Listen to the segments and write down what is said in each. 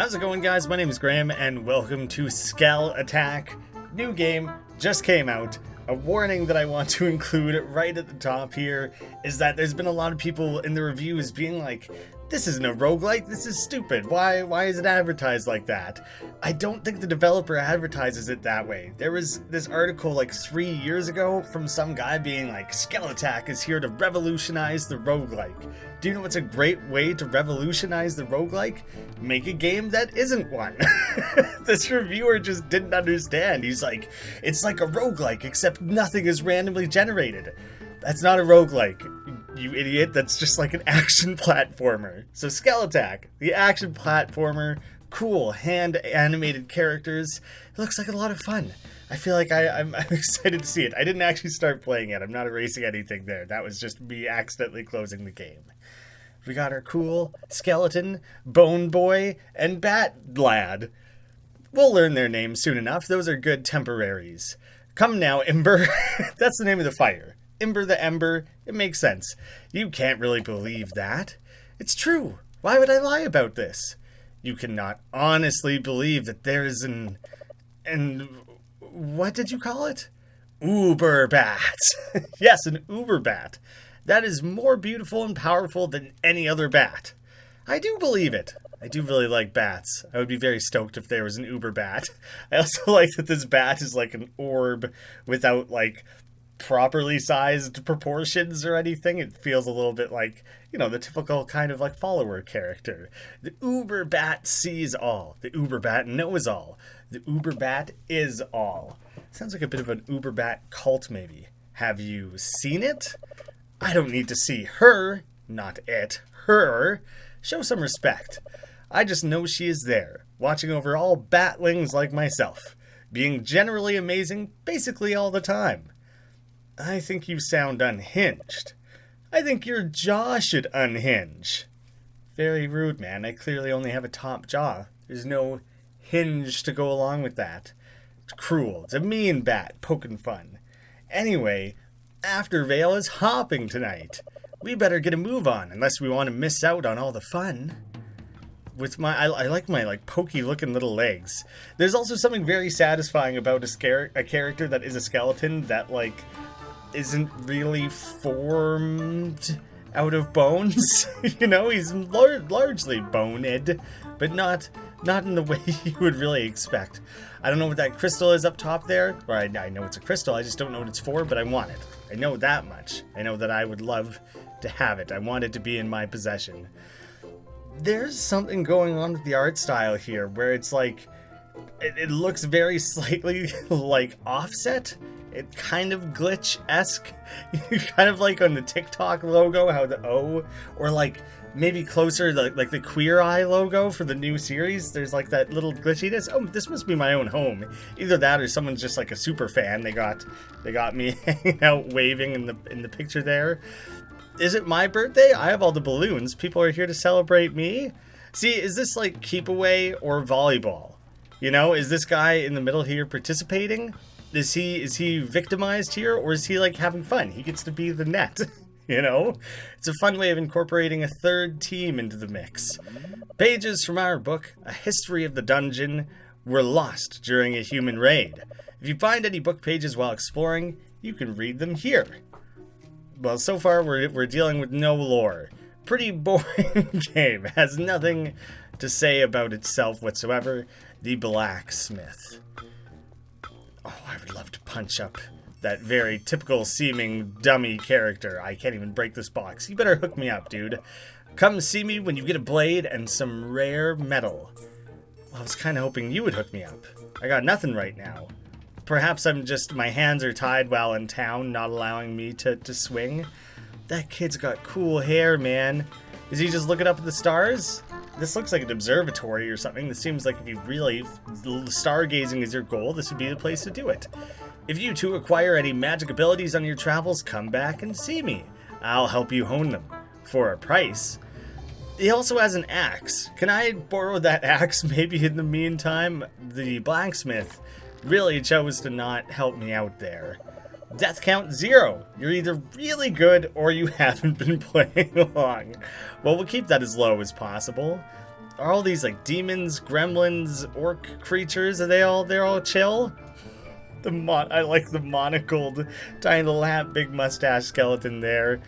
How's it going, guys? My name is Graeme, and welcome to Skellattack. New game just came out. A warning that I want to include right at the top here is that there's been a lot of people in the reviews being like, this isn't a roguelike, this is stupid, why is it advertised like that? I don't think the developer advertises it that way. There was this article like 3 years ago from some guy being like, Skelattack is here to revolutionize the roguelike. Do you know what's a great way to revolutionize the roguelike? Make a game that isn't one. This reviewer just didn't understand. He's like, it's like a roguelike except nothing is randomly generated. That's not a roguelike, you idiot. That's just like an action platformer. So Skelattack, the action platformer, cool hand-animated characters. It looks like a lot of fun. I feel like I'm excited to see it. I didn't actually start playing it. I'm not erasing anything there. That was just me accidentally closing the game. We got our cool skeleton, bone boy, and bat lad. We'll learn their names soon enough. Those are good temporaries. Come now, Imber. That's the name of the fire. Imber the Ember, it makes sense. You can't really believe that. It's true. Why would I lie about this? You cannot honestly believe that there's what did you call it? Uber bat. Yes, an uber bat. That is more beautiful and powerful than any other bat. I do believe it. I do really like bats. I would be very stoked if there was an uber bat. I also like that this bat is like an orb without like properly sized proportions or anything. It feels a little bit like, you know, the typical kind of like follower character. The uber bat sees all. The uber bat knows all. The uber bat is all. Sounds like a bit of an uber bat cult, maybe. Have you seen it? I don't need to see her, not it, her. Show some respect. I just know she is there, watching over all batlings like myself, being generally amazing basically all the time. I think you sound unhinged. I think your jaw should unhinge. Very rude, man. I clearly only have a top jaw. There's no hinge to go along with that. It's cruel. It's a mean bat poking fun. Anyway, Aftervale is hopping tonight. We better get a move on, unless we want to miss out on all the fun. With I like my like pokey looking little legs. There's also something very satisfying about a character that is a skeleton that like isn't really formed out of bones. You know, he's largely boned, but not in the way you would really expect. I don't know what that crystal is up top there, or I know it's a crystal, I just don't know what it's for, but I want it. I know that much. I know that I would love to have it. I want it to be in my possession. There's something going on with the art style here, where it's like, it looks very slightly like offset. It kind of glitch-esque. Kind of like on the TikTok logo, how the O, or like maybe closer like the Queer Eye logo for the new series. There's like that little glitchiness. Oh, this must be my own home. Either that or someone's just like a super fan. They got me hanging out waving in the picture there. Is it my birthday? I have all the balloons. People are here to celebrate me. See, is this like keep away or volleyball? You know, is this guy in the middle here participating? Is he victimized here, or is he like having fun? He gets to be the net, you know? It's a fun way of incorporating a third team into the mix. Pages from our book, A History of the Dungeon, were lost during a human raid. If you find any book pages while exploring, you can read them here. Well, so far we're dealing with no lore. Pretty boring game. Has nothing to say about itself whatsoever. The Blacksmith. Oh, I would love to punch up that very typical seeming dummy character. I can't even break this box. You better hook me up, dude. Come see me when you get a blade and some rare metal. Well, I was kind of hoping you would hook me up. I got nothing right now. Perhaps my hands are tied while in town, not allowing me to swing. That kid's got cool hair, man. Is he just looking up at the stars? This looks like an observatory or something. This seems like if you really stargazing is your goal, this would be the place to do it. If you two acquire any magic abilities on your travels, come back and see me. I'll help you hone them. For a price. He also has an axe. Can I borrow that axe maybe in the meantime? The blacksmith really chose to not help me out there. Death count 0. You're either really good or you haven't been playing along. Well, we'll keep that as low as possible. Are all these like demons, gremlins, orc creatures? They're all chill? I like the monocled, tiny little hat, big mustache skeleton there.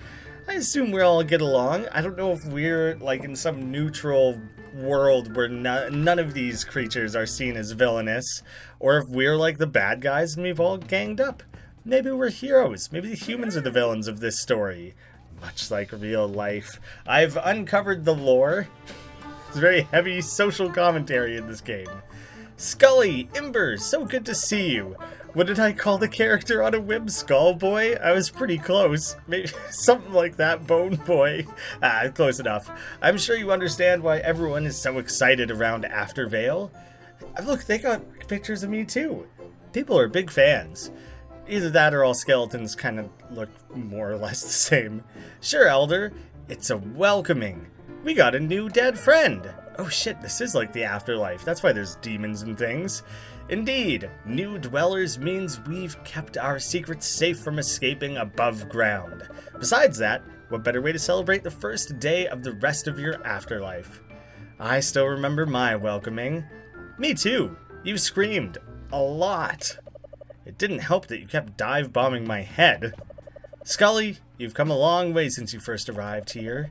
I assume we all get along. I don't know if we're like in some neutral world where none of these creatures are seen as villainous, or if we're like the bad guys and we've all ganged up. Maybe we're heroes. Maybe the humans are the villains of this story. Much like real life. I've uncovered the lore. It's very heavy social commentary in this game. Scully, Imber, so good to see you. What did I call the character on a whim? Skull Boy? I was pretty close. Maybe something like that, Bone Boy. Close enough. I'm sure you understand why everyone is so excited around After Veil. Look, they got pictures of me too. People are big fans. Either that or all skeletons kind of look more or less the same. Sure, Elder. It's a welcoming. We got a new dead friend. Oh shit, this is like the afterlife. That's why there's demons and things. Indeed, new dwellers means we've kept our secrets safe from escaping above ground. Besides that, what better way to celebrate the first day of the rest of your afterlife? I still remember my welcoming. Me too. You screamed. A lot. It didn't help that you kept dive-bombing my head. Scully, you've come a long way since you first arrived here.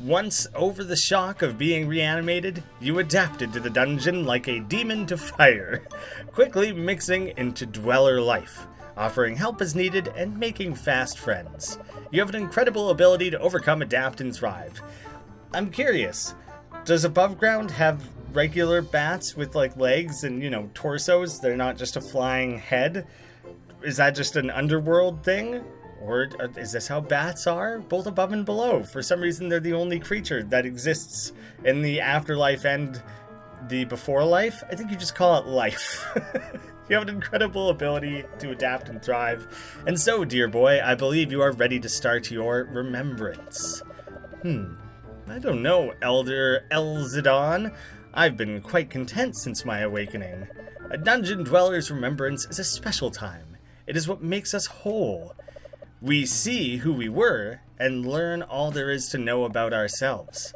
Once over the shock of being reanimated, you adapted to the dungeon like a demon to fire, quickly mixing into dweller life, offering help as needed and making fast friends. You have an incredible ability to overcome, adapt, and thrive. I'm curious, does Above Ground have regular bats with like legs and, torsos? They're not just a flying head? Is that just an Underworld thing? Or is this how bats are? Both above and below. For some reason, they're the only creature that exists in the afterlife and the before life. I think you just call it life. You have an incredible ability to adapt and thrive. And so, dear boy, I believe you are ready to start your remembrance. I don't know, Elder Elzadon. I've been quite content since my awakening. A dungeon dweller's remembrance is a special time. It is what makes us whole. We see who we were and learn all there is to know about ourselves.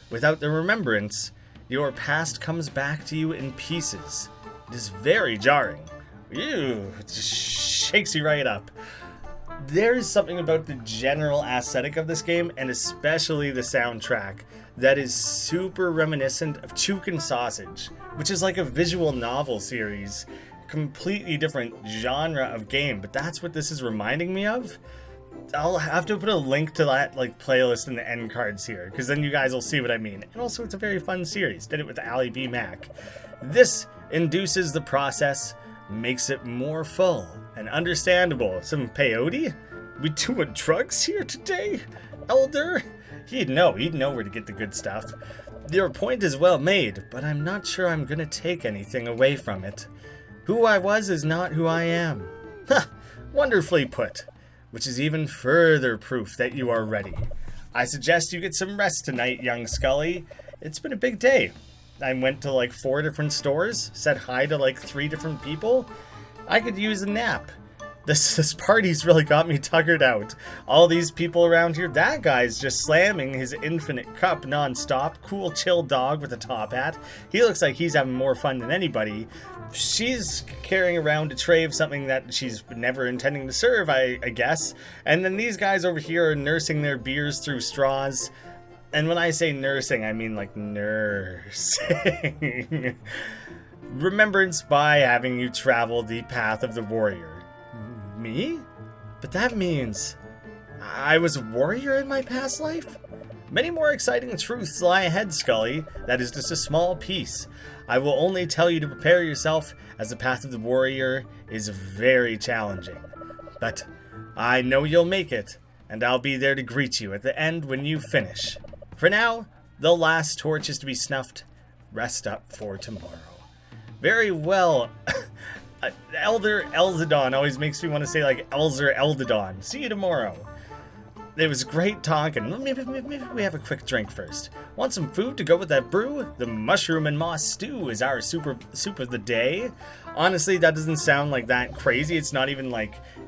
Without the remembrance, your past comes back to you in pieces. It is very jarring. Ew, it just shakes you right up. There's something about the general aesthetic of this game, and especially the soundtrack, that is super reminiscent of Chook and Sausage, which is like a visual novel series. Completely different genre of game, but that's what this is reminding me of. I'll have to put a link to that playlist in the end cards here, because then you guys will see what I mean. And also, it's a very fun series. Did it with Ali B. Mac. This induces the process, makes it more full and understandable. Some peyote? We doing drugs here today, Elder? He'd know where to get the good stuff. Your point is well made, but I'm not sure I'm gonna take anything away from it. Who I was is not who I am. Ha! Wonderfully put. Which is even further proof that you are ready. I suggest you get some rest tonight, young Scully. It's been a big day. I went to 4 different stores, said hi to 3 different people. I could use a nap. This party's really got me tuckered out. All these people around here, that guy's just slamming his infinite cup non-stop. Cool, chill dog with a top hat. He looks like he's having more fun than anybody. She's carrying around a tray of something that she's never intending to serve, I guess. And then these guys over here are nursing their beers through straws. And when I say nursing, I mean nursing. Remembrance by having you travel the path of the warrior. Me? But that means I was a warrior in my past life? Many more exciting truths lie ahead, Scully. That is just a small piece. I will only tell you to prepare yourself, as the path of the warrior is very challenging. But I know you'll make it, and I'll be there to greet you at the end when you finish. For now, the last torch is to be snuffed. Rest up for tomorrow. Very well. Elder Elzadon always makes me want to say Elzer Eldadon. See you tomorrow. It was great talking. Maybe we have a quick drink first. Want some food to go with that brew? The mushroom and moss stew is our soup of the day. Honestly, that doesn't sound that crazy. It's not even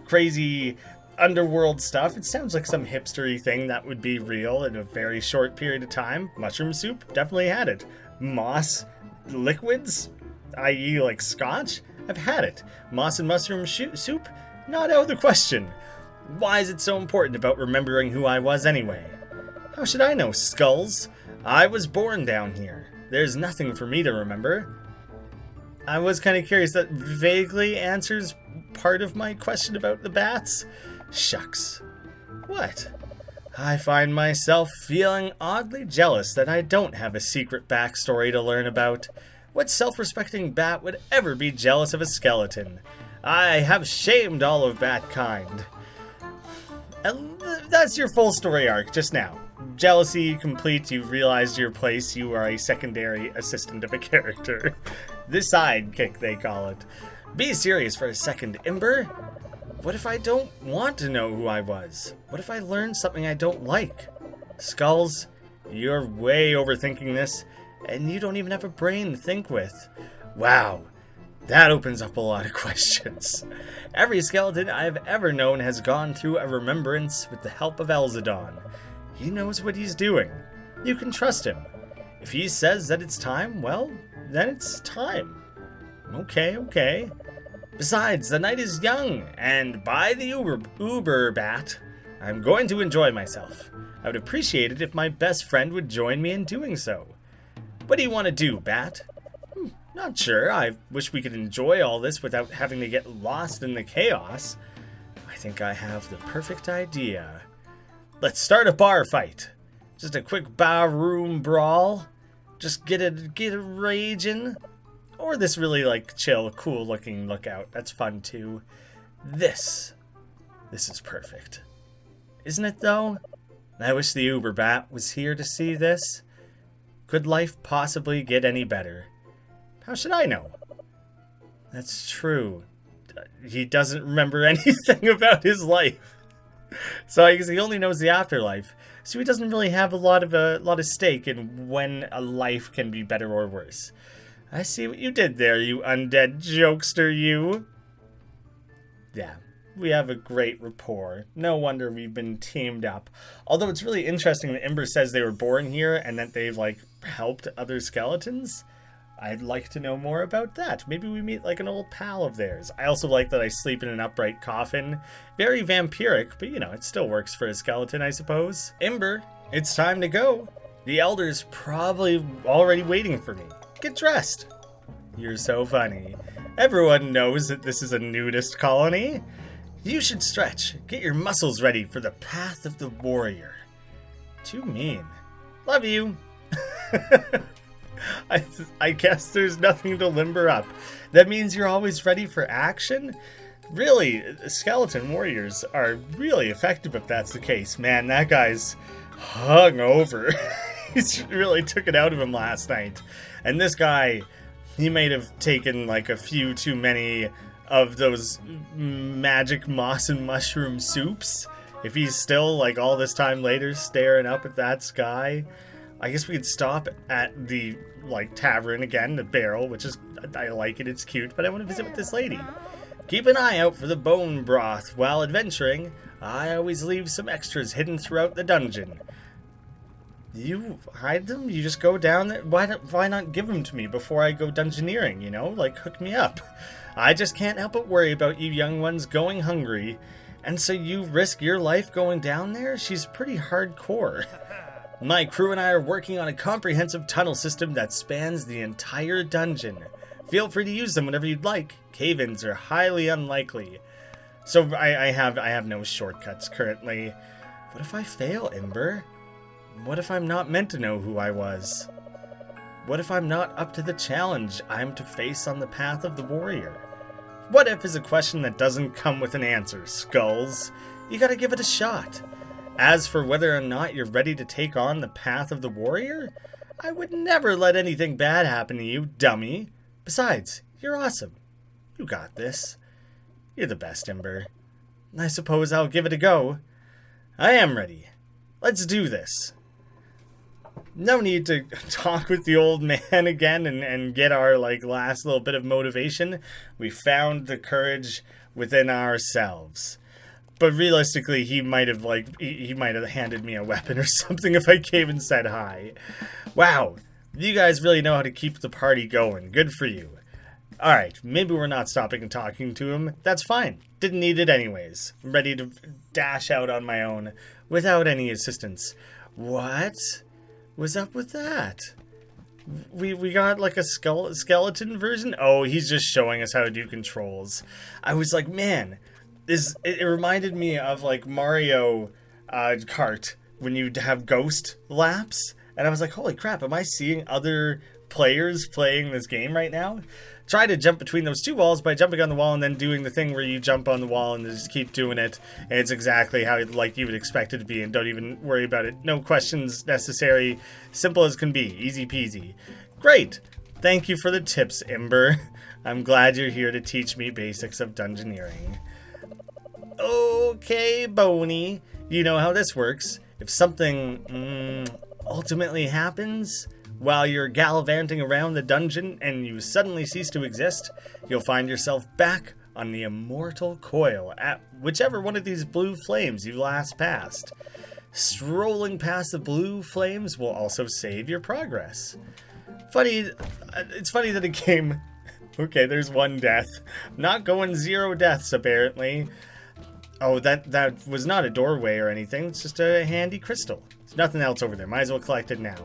crazy Underworld stuff. It sounds like some hipstery thing that would be real in a very short period of time. Mushroom soup? Definitely had it. Moss liquids, i.e. like scotch? I've had it. Moss and mushroom soup? Not out of the question. Why is it so important about remembering who I was anyway? How should I know, Skulls? I was born down here. There's nothing for me to remember. I was kind of curious. That vaguely answers part of my question about the bats. Shucks. What? I find myself feeling oddly jealous that I don't have a secret backstory to learn about. What self-respecting bat would ever be jealous of a skeleton? I have shamed all of batkind. And that's your full story arc just now. Jealousy complete, you've realized your place, you are a secondary assistant of a character. The sidekick, they call it. Be serious for a second, Imber. What if I don't want to know who I was? What if I learned something I don't like? Skulls, you're way overthinking this, and you don't even have a brain to think with. Wow, that opens up a lot of questions. Every skeleton I've ever known has gone through a remembrance with the help of Elzadon. He knows what he's doing. You can trust him. If he says that it's time, well, then it's time. Okay. Besides, the night is young, and by the Uber bat, I'm going to enjoy myself. I would appreciate it if my best friend would join me in doing so. What do you want to do, Bat? Not sure. I wish we could enjoy all this without having to get lost in the chaos. I think I have the perfect idea. Let's start a bar fight. Just a quick barroom brawl. Just get it raging. Or this really like chill, cool looking lookout. That's fun too. This is perfect. Isn't it though? I wish the Uber Bat was here to see this. Could life possibly get any better? How should I know? That's true. He doesn't remember anything about his life. So I guess he only knows the afterlife. So he doesn't really have a lot of stake in when a life can be better or worse. I see what you did there, you undead jokester, you. Yeah, we have a great rapport. No wonder we've been teamed up. Although it's really interesting that Imber says they were born here and that they've, like, helped other skeletons. I'd like to know more about that. Maybe we meet, like, an old pal of theirs. I also like that I sleep in an upright coffin. Very vampiric, but, you know, it still works for a skeleton, I suppose. Imber, it's time to go. The Elder's probably already waiting for me. Get dressed. You're so funny. Everyone knows that this is a nudist colony. You should stretch. Get your muscles ready for the path of the warrior. Too mean. Love you. I guess there's nothing to limber up. That means you're always ready for action? Really, skeleton warriors are really effective if that's the case. Man, that guy's hung over. He really took it out of him last night. And this guy, he might have taken like a few too many of those magic moss and mushroom soups. If he's still, like, all this time later staring up at that sky. I guess we could stop at the, like, tavern again, the barrel, which is, I like it, it's cute, but I want to visit with this lady. Keep an eye out for the bone broth. While adventuring, I always leave some extras hidden throughout the dungeon. You hide them? You just go down there? Why not give them to me before I go dungeoneering, you know? Like, hook me up. I just can't help but worry about you young ones going hungry. And so you risk your life going down there? She's pretty hardcore. My crew and I are working on a comprehensive tunnel system that spans the entire dungeon. Feel free to use them whenever you'd like. Cave-ins are highly unlikely. So I have no shortcuts currently. What if I fail, Imber? What if I'm not meant to know who I was? What if I'm not up to the challenge I'm to face on the path of the warrior? What if is a question that doesn't come with an answer, Skulls. You gotta give it a shot. As for whether or not you're ready to take on the path of the warrior, I would never let anything bad happen to you, dummy. Besides, you're awesome. You got this. You're the best, Imber. I suppose I'll give it a go. I am ready. Let's do this. No need to talk with the old man again and get our, like, last little bit of motivation. We found the courage within ourselves. But realistically, he might have, like, he might have handed me a weapon or something if I came and said hi. Wow, You guys really know how to keep the party going. Good for you. Alright, maybe we're not stopping and talking to him. That's fine. Didn't need it anyways. I'm ready to dash out on my own without any assistance. What was up with that? We got like a skeleton version? Oh, he's just showing us how to do controls. I was like, man, it reminded me of like Mario Kart when you have ghost laps. And I was like, holy crap, am I seeing other players playing this game right now? Try to jump between those two walls by jumping on the wall and then doing the thing where you jump on the wall and just keep doing it. And it's exactly how like you would expect it to be, and don't even worry about it. No questions necessary. Simple as can be. Easy peasy. Great. Thank you for the tips, Imber. I'm glad you're here to teach me basics of dungeoneering. Okay, Boney. You know how this works. If something ultimately happens while you're gallivanting around the dungeon and you suddenly cease to exist, you'll find yourself back on the immortal coil at whichever one of these blue flames you last passed. Strolling past the blue flames will also save your progress. It's funny that a game... Okay, there's one death. Not going 0 deaths, apparently. Oh, that was not a doorway or anything. It's just a handy crystal. There's nothing else over there. Might as well collect it now.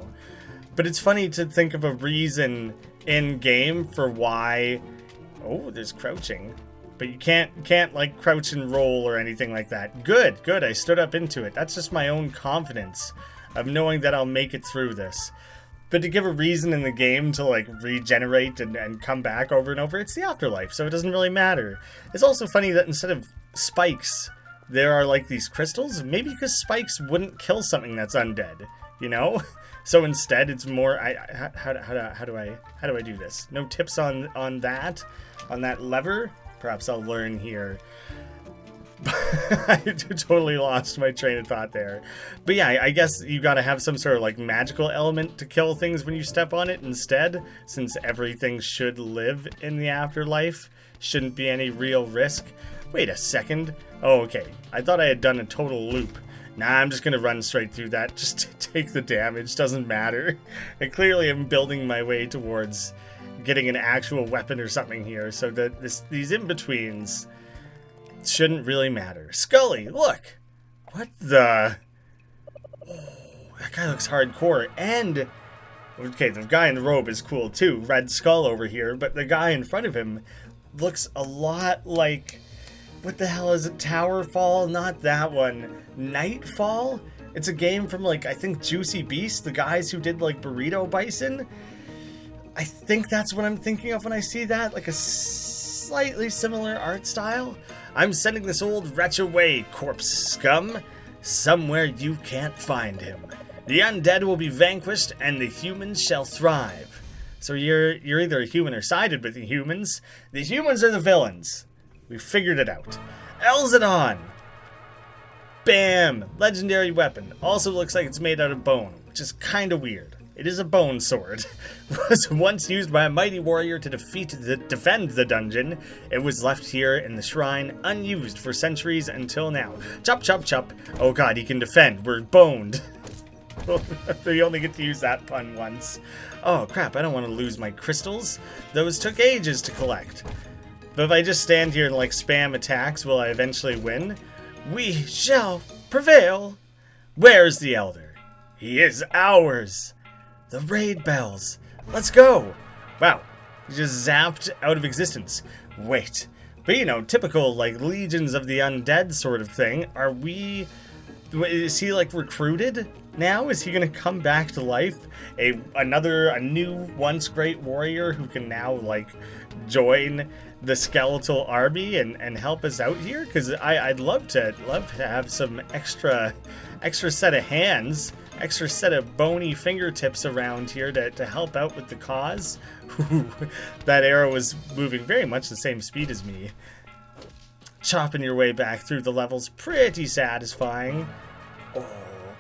But it's funny to think of a reason in-game for why... Oh, there's crouching. But you can't like crouch and roll or anything like that. Good. I stood up into it. That's just my own confidence of knowing that I'll make it through this. But to give a reason in the game to like regenerate and come back over and over, it's the afterlife, so it doesn't really matter. It's also funny that instead of spikes, there are like these crystals. Maybe because spikes wouldn't kill something that's undead, you know? So instead, it's more. How do I do this? No tips on that lever. Perhaps I'll learn here. I totally lost my train of thought there. But yeah, I guess you gotta have some sort of like magical element to kill things when you step on it instead, since everything should live in the afterlife. Shouldn't be any real risk. Wait a second. Oh, okay. I thought I had done a total loop. Nah, I'm just gonna run straight through that. Just to take the damage. Doesn't matter. I clearly am building my way towards getting an actual weapon or something here, so that these in-betweens shouldn't really matter. Scully, look! What the... Oh, that guy looks hardcore. And... Okay, the guy in the robe is cool too. Red Skull over here. But the guy in front of him looks a lot like... What the hell is it? Towerfall? Not that one. Nightfall? It's a game from, like, I think Juicy Beast, the guys who did, like, Burrito Bison. I think that's what I'm thinking of when I see that. Like a slightly similar art style. I'm sending this old wretch away, corpse scum. Somewhere you can't find him. The undead will be vanquished, and the humans shall thrive. So you're either a human or sided with the humans. The humans are the villains. We figured it out. Elzadon! Bam! Legendary weapon. Also looks like it's made out of bone, which is kind of weird. It is a bone sword. Was once used by a mighty warrior to defend the dungeon. It was left here in the shrine, unused for centuries until now. Chop, chop, chop. Oh god, he can defend. We're boned. We only get to use that pun once. Oh crap, I don't want to lose my crystals. Those took ages to collect. But if I just stand here and like spam attacks, will I eventually win? We shall prevail. Where's the elder? He is ours. The raid bells. Let's go. Wow. He just zapped out of existence. Wait. But you know, typical like legions of the undead sort of thing. Is he like recruited now? Is he gonna come back to life? A new once great warrior who can now like join the skeletal army and help us out here? Because I'd love to have some extra set of hands, extra set of bony fingertips around here to help out with the cause. That arrow was moving very much the same speed as me. Chopping your way back through the levels, pretty satisfying. Oh,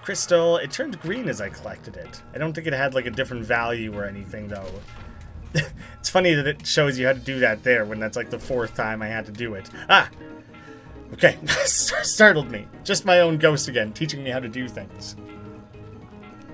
crystal. It turned green as I collected it. I don't think it had like a different value or anything though. It's funny that it shows you how to do that there when that's like the 4th time I had to do it. Ah! Okay, startled me. Just my own ghost again, teaching me how to do things.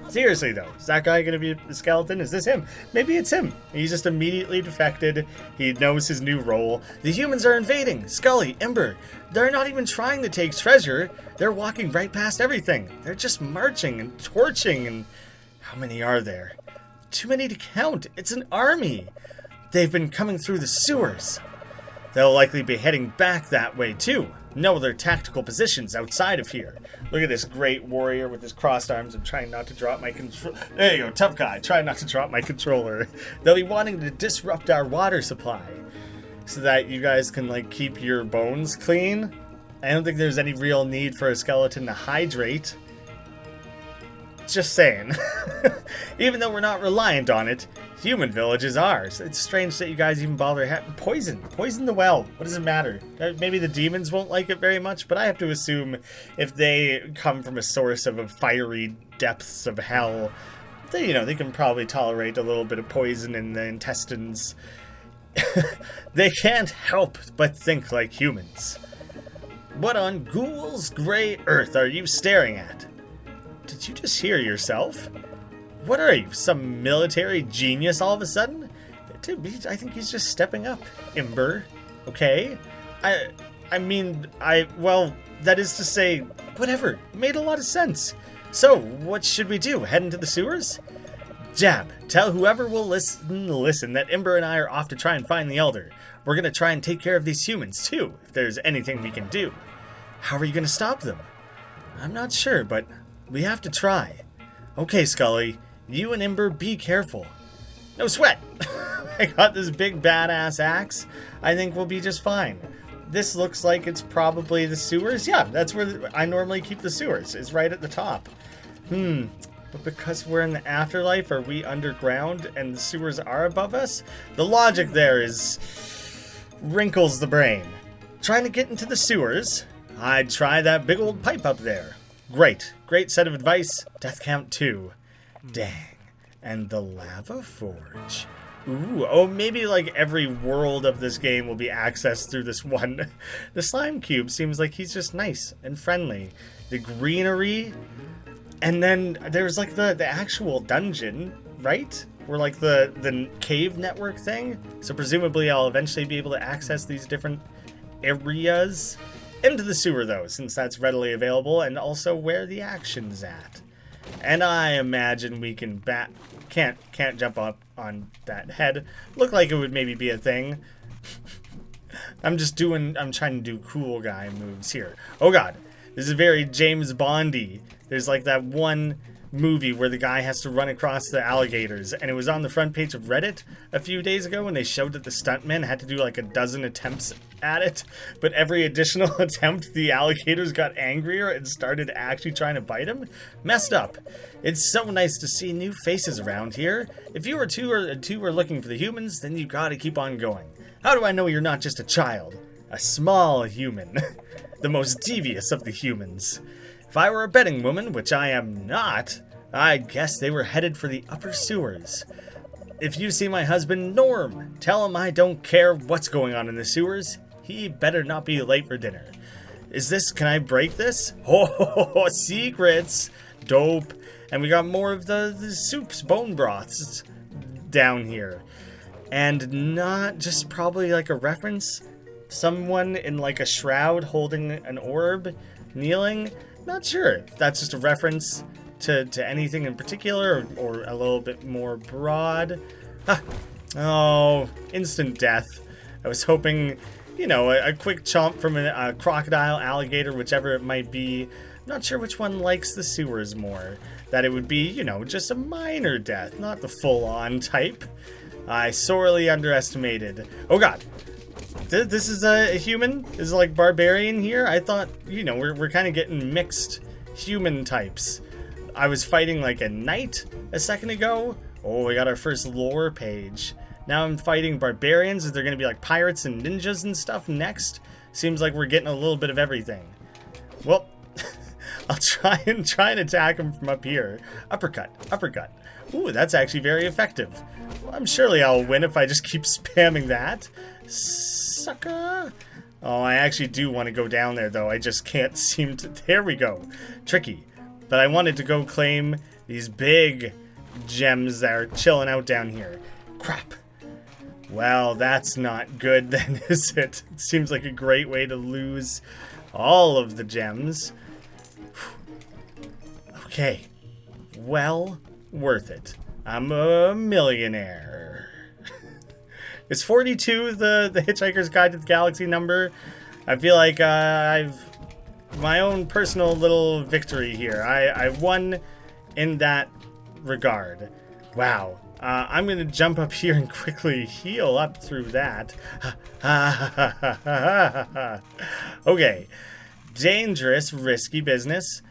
Seriously, though, is that guy going to be a skeleton? Is this him? Maybe it's him. He's just immediately defected. He knows his new role. The humans are invading. Scully, Imber, they're not even trying to take treasure. They're walking right past everything. They're just marching and torching. And how many are there? Too many to count. It's an army. They've been coming through the sewers. They'll likely be heading back that way, too. No other tactical positions outside of here. Look at this great warrior with his crossed arms. I'm trying not to drop my controller. There you go, tough guy. Trying not to drop my controller. They'll be wanting to disrupt our water supply so that you guys can, like, keep your bones clean. I don't think there's any real need for a skeleton to hydrate. Just saying. Even though we're not reliant on it, human villages are. It's strange that you guys even bother Poison the well. What does it matter? Maybe the demons won't like it very much, but I have to assume if they come from a source of a fiery depths of hell, they can probably tolerate a little bit of poison in the intestines. They can't help but think like humans. What on Ghoul's gray earth are you staring at? Did you just hear yourself? What are you, some military genius all of a sudden? I think he's just stepping up, Imber. Okay? Well, that is to say, whatever. It made a lot of sense. So, what should we do? Head into the sewers? Jab, tell whoever will listen that Imber and I are off to try and find the Elder. We're gonna try and take care of these humans, too, if there's anything we can do. How are you gonna stop them? I'm not sure, but we have to try. Okay, Scully, you and Imber be careful. No sweat! I got this big badass axe. I think we'll be just fine. This looks like it's probably the sewers. Yeah, that's where I normally keep the sewers. It's right at the top. But because we're in the afterlife, are we underground and the sewers are above us? The logic there is wrinkles the brain. Trying to get into the sewers, I'd try that big old pipe up there. Great set of advice. Death count 2. Dang. And the lava forge. Ooh, oh, maybe like every world of this game will be accessed through this one. The slime cube seems like he's just nice and friendly. The greenery, and then there's like the actual dungeon, right? Or like the cave network thing. So presumably I'll eventually be able to access these different areas. Into the sewer though, since that's readily available, and also where the action's at. And I imagine we can can't jump up on that head. Look like it would maybe be a thing. I'm trying to do cool guy moves here. Oh god, this is very James Bondy. There's like that one movie where the guy has to run across the alligators, and it was on the front page of Reddit a few days ago when they showed that the stuntman had to do like a dozen attempts at it, but every additional attempt the alligators got angrier and started actually trying to bite him. Messed up. It's so nice to see new faces around here. If you two are looking for the humans, then you gotta keep on going. How do I know you're not just a child? A small human. The most devious of the humans. If I were a betting woman, which I am not, I'd guess they were headed for the upper sewers. If you see my husband, Norm, tell him I don't care what's going on in the sewers. He better not be late for dinner. Can I break this? Oh, secrets. Dope. And we got more of the soups, bone broths down here. And not just probably like a reference. Someone in like a shroud holding an orb, kneeling. Not sure if that's just a reference to anything in particular or a little bit more broad. Oh, instant death. I was hoping, a quick chomp from a crocodile, alligator, whichever it might be. I'm not sure which one likes the sewers more. That it would be, just a minor death, not the full-on type. I sorely underestimated. Oh god. This is a human? Is it like barbarian here? I thought, we're kind of getting mixed human types. I was fighting like a knight a second ago. Oh, we got our first lore page. Now I'm fighting barbarians. Is there going to be like pirates and ninjas and stuff next? Seems like we're getting a little bit of everything. Well, I'll try and attack him from up here. Uppercut. Ooh, that's actually very effective. Well, surely I'll win if I just keep spamming that. Sucker. Oh, I actually do want to go down there, though. I just can't seem to... There we go. Tricky. But I wanted to go claim These big gems that are chilling out down here. Crap. Well, that's not good then, is it? It seems like a great way to lose all of the gems. Okay. Well, worth it. I'm a millionaire. Is 42 the Hitchhiker's Guide to the Galaxy number? I feel like I've my own personal little victory here. I won in that regard. Wow. I'm going to jump up here and quickly heal up through that. Okay. Dangerous, risky business.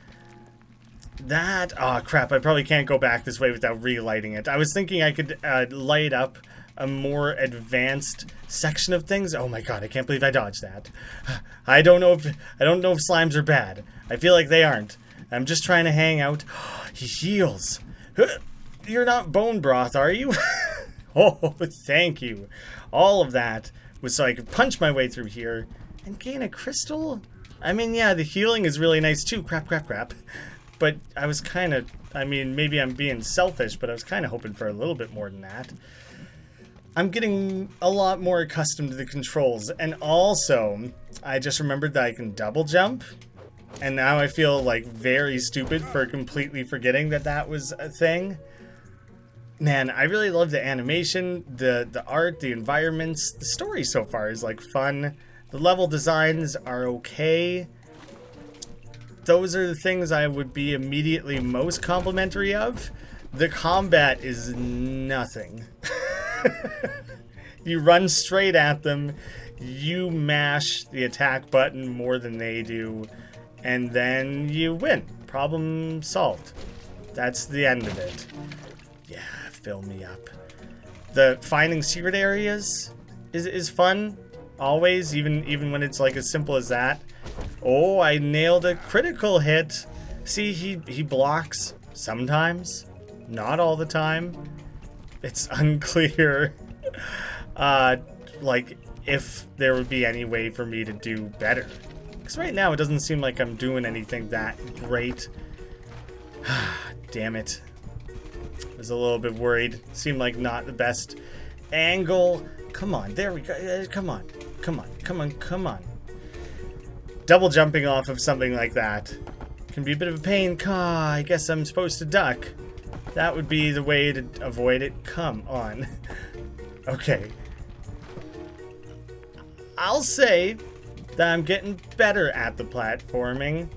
That... Oh, crap. I probably can't go back this way without relighting it. I was thinking I could light up a more advanced section of things. Oh my god, I can't believe I dodged that. I don't know if slimes are bad. I feel like they aren't. I'm just trying to hang out. He heals. You're not bone broth, are you? Oh, thank you. All of that was so I could punch my way through here and gain a crystal. I mean, yeah, the healing is really nice too. Crap. But I was kind of, I mean, maybe I'm being selfish, but I was kind of hoping for a little bit more than that. I'm getting a lot more accustomed to the controls, and also, I just remembered that I can double jump, and now I feel like very stupid for completely forgetting that that was a thing. Man, I really love the animation, the art, the environments. The story so far is like fun. The level designs are okay. Those are the things I would be immediately most complimentary of. The combat is nothing. You run straight at them, you mash the attack button more than they do, and then you win. Problem solved. That's the end of it. Yeah, fill me up. The finding secret areas is fun, always, even when it's like as simple as that. Oh, I nailed a critical hit. See, he blocks sometimes, not all the time. It's unclear, like, if there would be any way for me to do better. Because right now it doesn't seem like I'm doing anything that great. Damn it. I was a little bit worried. Seemed like not the best angle. Come on, there we go. Come on. Double jumping off of something like that can be a bit of a pain. I guess I'm supposed to duck. That would be the way to avoid it. Come on. Okay. I'll say that I'm getting better at the platforming,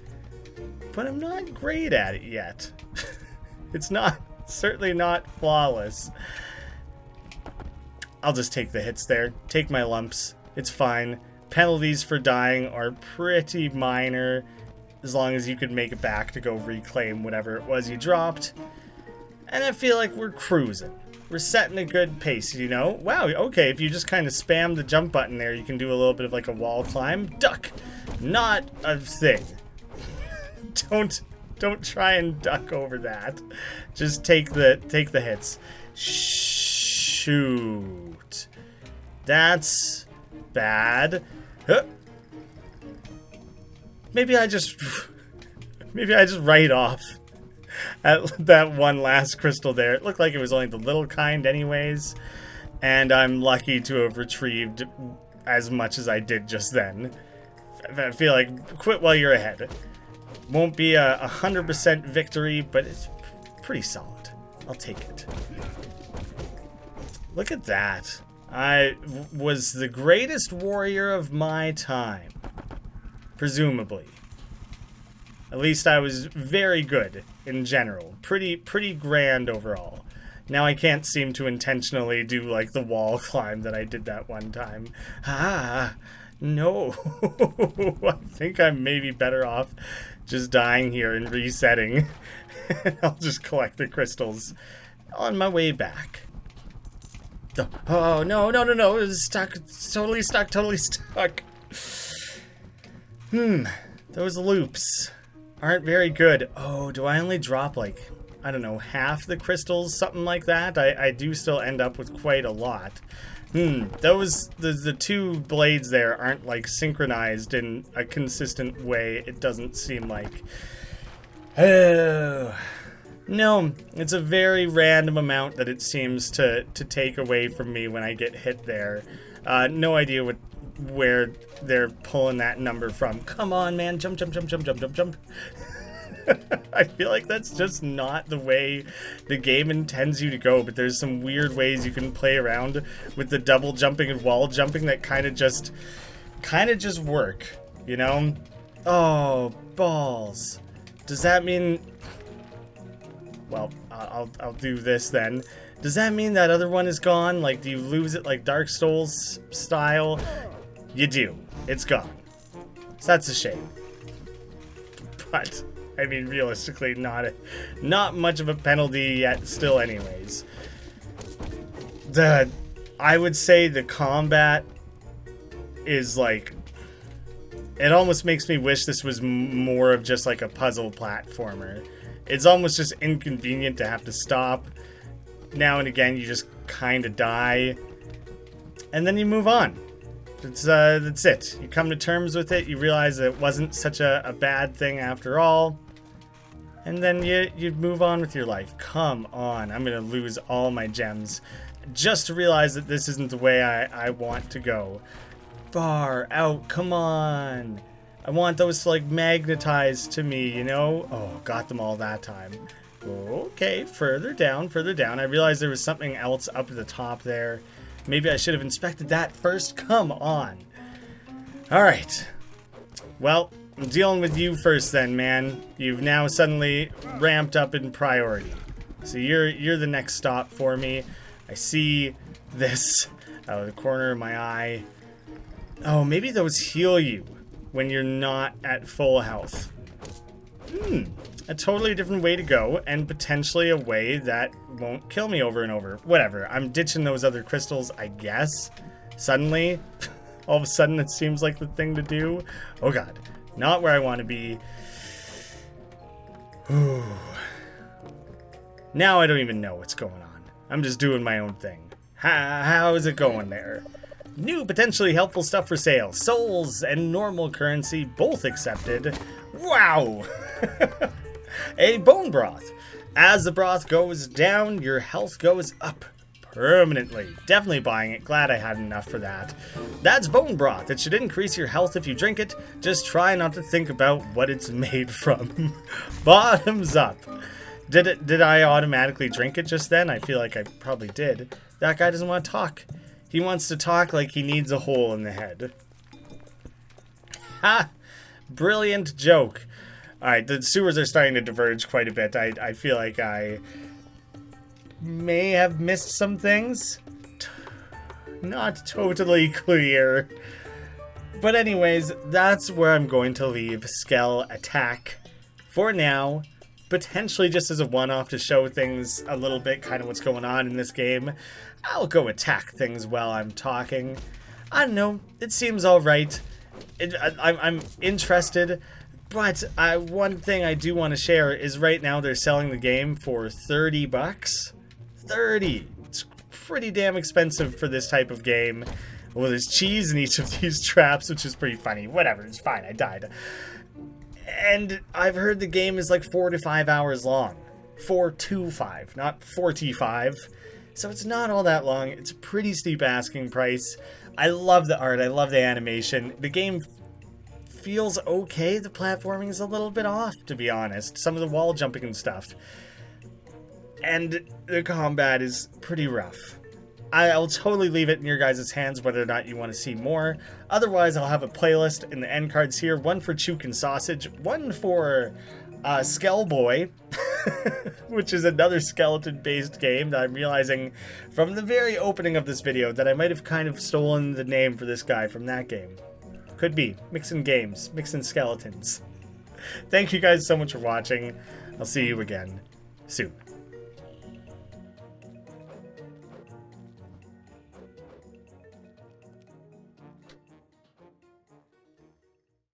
but I'm not great at it yet. It's certainly not flawless. I'll just take the hits there. Take my lumps. It's fine. Penalties for dying are pretty minor, as long as you could make it back to go reclaim whatever it was you dropped. And I feel like we're cruising. We're setting a good pace, you know? Wow, okay, if you just kind of spam the jump button there, you can do a little bit of like a wall climb. Duck! Not a thing. Don't try and duck over that. Just take the hits. Shoot. That's bad. Huh. Maybe I just write off at that one last crystal there. It looked like it was only the little kind anyways, and I'm lucky to have retrieved as much as I did just then. I feel like quit while you're ahead. Won't be a 100% victory, but it's pretty solid. I'll take it. Look at that. I was the greatest warrior of my time. Presumably. At least I was very good in general. Pretty grand overall. Now I can't seem to intentionally do like the wall climb that I did that one time. No. I think I'm maybe better off just dying here and resetting. I'll just collect the crystals on my way back. Oh, no. It was stuck. Totally stuck. Those loops aren't very good. Oh, do I only drop like, I don't know, half the crystals? Something like that? I do still end up with quite a lot. The two blades there aren't like synchronized in a consistent way. It doesn't seem like. Oh, No, it's a very random amount that it seems to take away from me when I get hit there. No idea where they're pulling that number from. Come on, man. Jump, jump, jump, jump, jump, jump, jump. I feel like that's just not the way the game intends you to go, but there's some weird ways you can play around with the double jumping and wall jumping that kind of just work, you know? Oh, balls. Does that mean... Well, I'll do this then. Does that mean that other one is gone? Like, do you lose it like Dark Souls style? You do. It's gone. So that's a shame. But, I mean, realistically, not much of a penalty yet still anyways. I would say the combat is like... It almost makes me wish this was more of just like a puzzle platformer. It's almost just inconvenient to have to stop. Now and again, you just kind of die. And then you move on. That's it. You come to terms with it. You realize that it wasn't such a bad thing after all. And then you move on with your life. Come on. I'm going to lose all my gems. Just to realize that this isn't the way I want to go. Far out. Come on. I want those to, like, magnetize to me, you know? Oh, got them all that time. Okay, further down, further down. I realized there was something else up at the top there. Maybe I should have inspected that first. Come on. Alright. Well, I'm dealing with you first then, man. You've now suddenly ramped up in priority. So you're the next stop for me. I see this out of the corner of my eye. Oh, maybe those heal you when you're not at full health. A totally different way to go, and potentially a way that won't kill me over and over. Whatever, I'm ditching those other crystals, I guess. Suddenly, all of a sudden it seems like the thing to do. Oh god, not where I want to be. Now I don't even know what's going on. I'm just doing my own thing. How is it going there? New potentially helpful stuff for sale. Souls and normal currency both accepted. Wow! A bone broth. As the broth goes down, your health goes up permanently. Definitely buying it. Glad I had enough for that. That's bone broth. It should increase your health if you drink it. Just try not to think about what it's made from. Bottoms up. Did I automatically drink it just then? I feel like I probably did. That guy doesn't want to talk. He wants to talk like he needs a hole in the head. Ha! Brilliant joke. Alright, the sewers are starting to diverge quite a bit. I feel like I may have missed some things. Not totally clear. But anyways, that's where I'm going to leave Skellattack for now. Potentially just as a one-off to show things a little bit, kind of what's going on in this game. I'll go attack things while I'm talking. I don't know, it seems alright. I'm interested, but one thing I do want to share is right now they're selling the game for 30 bucks. 30! It's pretty damn expensive for this type of game. Well, there's cheese in each of these traps, which is pretty funny. Whatever, it's fine, I died. And I've heard the game is like 4 to 5 hours long. 4 to 5, not 45. So it's not all that long. It's a pretty steep asking price. I love the art. I love the animation. The game feels okay. The platforming is a little bit off, to be honest. Some of the wall jumping and stuff. And the combat is pretty rough. I'll totally leave it in your guys' hands whether or not you want to see more. Otherwise, I'll have a playlist in the end cards here. One for Chook Sausage, one for Skellboy, which is another skeleton-based game that I'm realizing from the very opening of this video that I might have kind of stolen the name for this guy from that game. Could be. Mixing games. Mixing skeletons. Thank you guys so much for watching. I'll see you again soon.